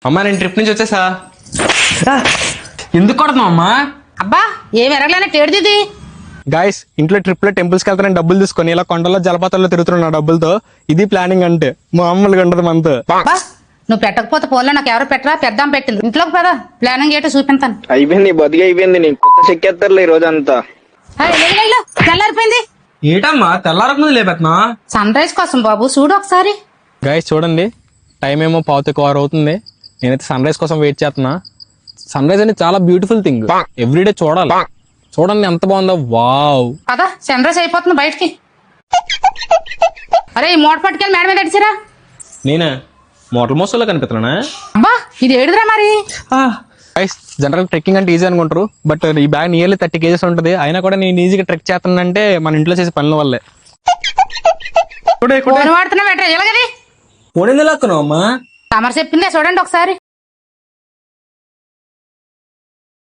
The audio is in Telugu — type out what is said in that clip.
అమ్మా నేను ట్రిప్ నుంచి వచ్చేసా. ఎందుకు కొడుతున్నావు అమ్మా? అబ్బా ఏం ఎరగలేనట్టు ఏడుది. గాయస్ ఇంట్లో ట్రిప్ లో టెంపుల్స్ కి వెళ్తానని డబ్బులు తీసుకొని ఇలా కొండల్లో జలపాతాల్లో తిరుగుతున్నా డబ్బులతో. ఇది ప్లానింగ్ అంటే మామూలుగా ఉండదు మనతో. అబ్బా నువ్వు పెట్టకపోతే ఫోన్లో నాకు ఎవరు పెట్టరా, పెద్దాం పెట్టింది. ఇంట్లోకి పదా ప్లానింగ్ ఏంటో చూపించాను. అయిపోయింది బతికి అయిపోయింది. నీకు కొత్త చెక్కేస్తారులే ఈ రోజు అంతా. తెల్లారిపోయింది. ఏటమ్మా తెల్లారకు ముందు లేపెత్తున్నా? సన్ రైజ్ కోసం బాబు చూడు ఒకసారి. గాయస్ చూడండి టైం ఏమో 5:15 అవుతుంది. నేనైతే సన్ రైజ్ కోసం వెయిట్ చేస్తున్నా. సన్ రైజ్ అనేది చాలా బ్యూటిఫుల్ థింగ్, ఎవ్రీడే చూడాలి. చూడండి ఎంత బాగుందో. వావ్ పదా సన్ రైజ్ అయిపోతుంది బయటికి. అరే ఈ మూట పట్టుకెళ్ళి మేడ మీద అడిచిరా. నేనే మోటార్ మోసల్లో కనిపిస్తున్నా. అబ్బా ఇది ఏడుదిరా మరి. జనరల్ ట్రెక్కింగ్ అంటే ఈజీ అనుకుంటారు, బట్ ఈ బ్యాగ్ నియర్లీ 30 kgs ఉంటుంది. అయినా కూడా నేను ఈజీగా ట్రెక్ చేస్తానంటే మన ఇంట్లో చేసే పనుల వల్లే. ఫోన్ వాడుతున్నా బెటర్ ఎలాగది పోనీ అమ్మా తమరు చెప్పిందే చూడండి ఒకసారి.